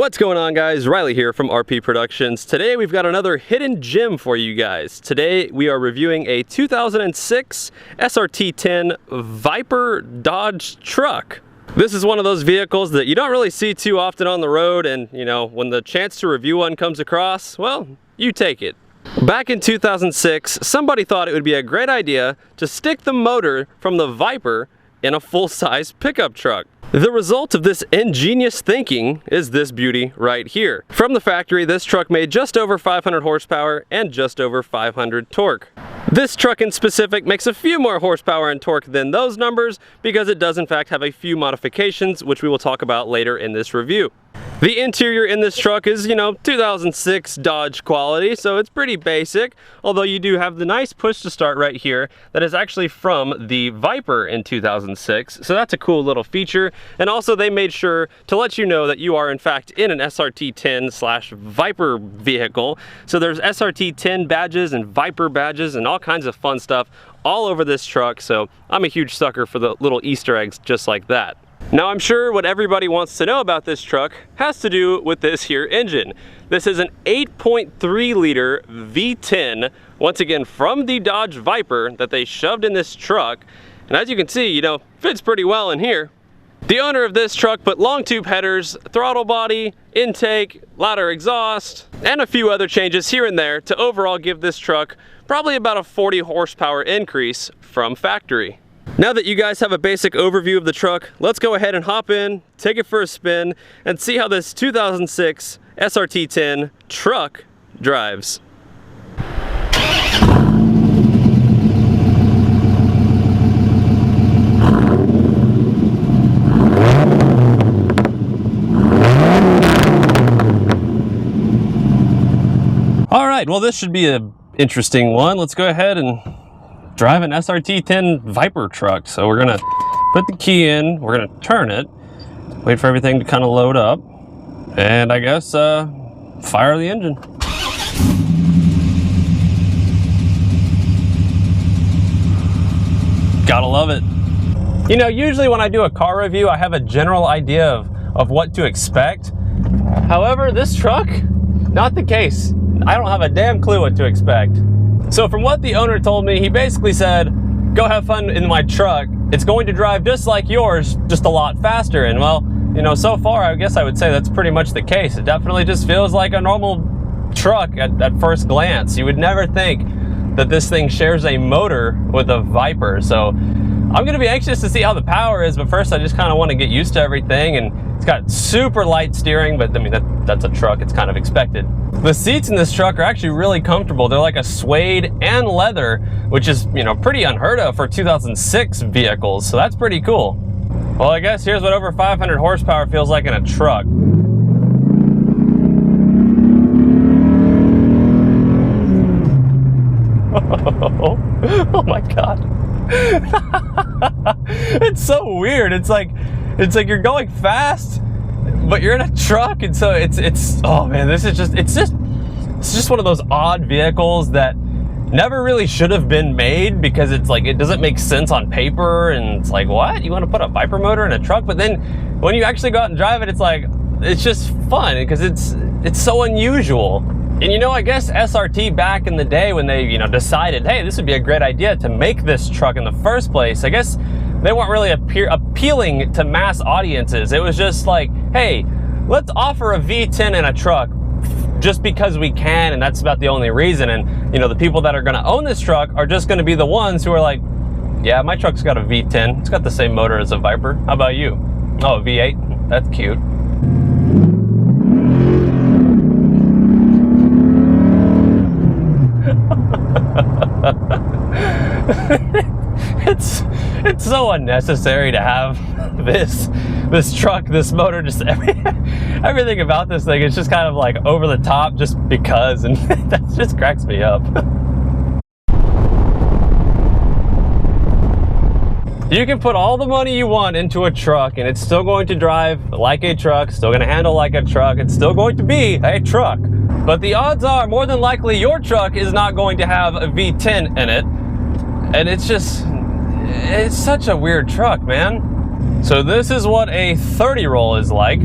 What's going on, guys? Riley here from RP Productions. Today we've got another hidden gem for you guys. Today we are reviewing a 2006 SRT-10 VIPER Dodge truck. This is one of those vehicles that you don't really see too often on the road, and you know, when the chance to review one comes across, well, you take it. Back in 2006, somebody thought it would be a great idea to stick the motor from the VIPER in a full-size pickup truck. The result of this ingenious thinking is this beauty right here. From the factory, this truck made just over 500 horsepower and just over 500 torque. This truck in specific makes a few more horsepower and torque than those numbers because it does in fact have a few modifications, which we will talk about later in this review. The interior in this truck is, 2006 Dodge quality, so it's pretty basic, although you do have the nice push to start right here that is actually from the VIPER in 2006, so that's a cool little feature. And also they made sure to let you know that you are in fact in an SRT-10/VIPER vehicle. So there's SRT-10 badges and VIPER badges and all kinds of fun stuff all over this truck, so I'm a huge sucker for the little Easter eggs just like that. Now, I'm sure what everybody wants to know about this truck has to do with this here engine. This is an 8.3 liter V10, once again from the Dodge VIPER that they shoved in this truck. And as you can see, fits pretty well in here. The owner of this truck put long tube headers, throttle body, intake, louder exhaust, and a few other changes here and there to overall give this truck probably about a 40 horsepower increase from factory. Now that you guys have a basic overview of the truck, let's go ahead and hop in, take it for a spin, and see how this 2006 SRT-10 truck drives. All right, well, this should be an interesting one. Let's go ahead and drive an SRT-10 VIPER truck. So we're gonna put the key in, we're gonna turn it, wait for everything to kind of load up, and I guess fire the engine. Gotta love it. Usually when I do a car review, I have a general idea of what to expect. However, this truck, not the case. I don't have a damn clue what to expect. So from what the owner told me, he basically said, go have fun in my truck. It's going to drive just like yours, just a lot faster. And well, so far, I guess I would say that's pretty much the case. It definitely just feels like a normal truck at first glance. You would never think that this thing shares a motor with a VIPER. So I'm gonna be anxious to see how the power is, but first I just kind of want to get used to everything. And it's got super light steering, but I mean, that's a truck, it's kind of expected. The seats in this truck are actually really comfortable. They're like a suede and leather, which is, pretty unheard of for 2006 vehicles. So that's pretty cool. Well, I guess here's what over 500 horsepower feels like in a truck. Oh my God. It's so weird. It's like you're going fast, but you're in a truck, and so it's oh man, it's just one of those odd vehicles that never really should have been made, because it's like it doesn't make sense on paper, and it's like, what, you want to put a VIPER motor in a truck? But then when you actually go out and drive it, it's just fun because it's so unusual. And I guess SRT back in the day, when they decided, hey, this would be a great idea to make this truck in the first place, I guess they weren't really appealing to mass audiences. It was just like, hey, let's offer a V10 in a truck just because we can, and that's about the only reason. And the people that are going to own this truck are just going to be the ones who are like, yeah, my truck's got a V10. It's got the same motor as a VIPER. How about you? Oh, a V8? That's cute. It's so unnecessary to have this truck, this motor, just everything about this thing is just kind of like over the top just because, and that just cracks me up. You can put all the money you want into a truck and it's still going to drive like a truck, still going to handle like a truck, it's still going to be a truck. But the odds are more than likely your truck is not going to have a V10 in it. And it's such a weird truck, man. So this is what a 30 roll is like.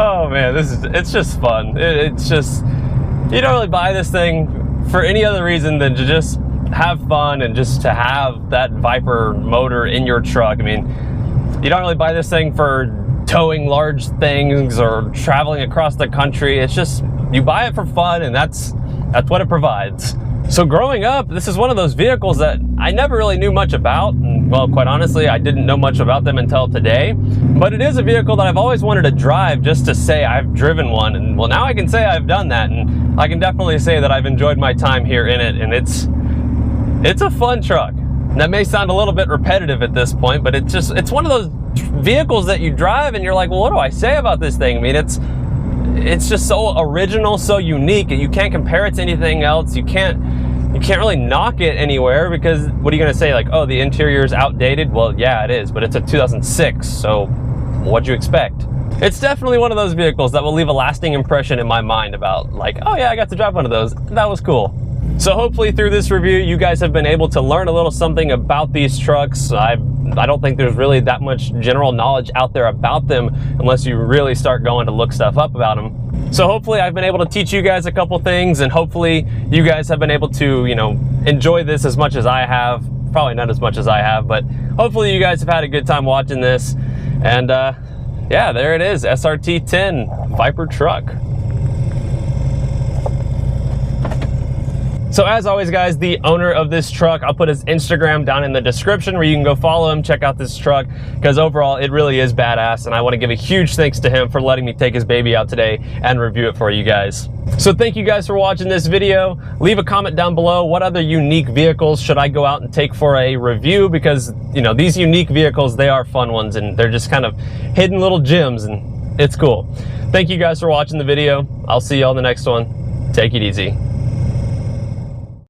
Oh man, it's just fun. It's just, you don't really buy this thing for any other reason than to just have fun and just to have that Viper motor in your truck. I mean, you don't really buy this thing for towing large things or traveling across the country. It's just, you buy it for fun, and that's what it provides. So growing up, this is one of those vehicles that I never really knew much about. And, well, quite honestly, I didn't know much about them until today. But it is a vehicle that I've always wanted to drive, just to say I've driven one. And well, now I can say I've done that, and I can definitely say that I've enjoyed my time here in it. And it's a fun truck. And that may sound a little bit repetitive at this point, but it's one of those vehicles that you drive and you're like, well, what do I say about this thing? I mean, it's just so original, so unique, and you can't compare it to anything else. You can't really knock it anywhere, because what are you going to say? Like, oh, the interior is outdated? Well, yeah, it is, but it's a 2006, so what'd you expect? It's definitely one of those vehicles that will leave a lasting impression in my mind about, like, oh yeah, I got to drive one of those. That was cool. So hopefully through this review, you guys have been able to learn a little something about these trucks. I don't think there's really that much general knowledge out there about them unless you really start going to look stuff up about them. So hopefully I've been able to teach you guys a couple things, and hopefully you guys have been able to, you know, enjoy this as much as I have. Probably not as much as I have, but hopefully you guys have had a good time watching this. And yeah, there it is, SRT-10 Viper truck. So as always, guys, the owner of this truck, I'll put his Instagram down in the description where you can go follow him, check out this truck, because overall it really is badass, and I want to give a huge thanks to him for letting me take his baby out today and review it for you guys. So thank you guys for watching this video. Leave a comment down below, what other unique vehicles should I go out and take for a review, because, you know, these unique vehicles, they are fun ones, and they're just kind of hidden little gems, and it's cool. Thank you guys for watching the video. I'll see you on the next one. Take it easy.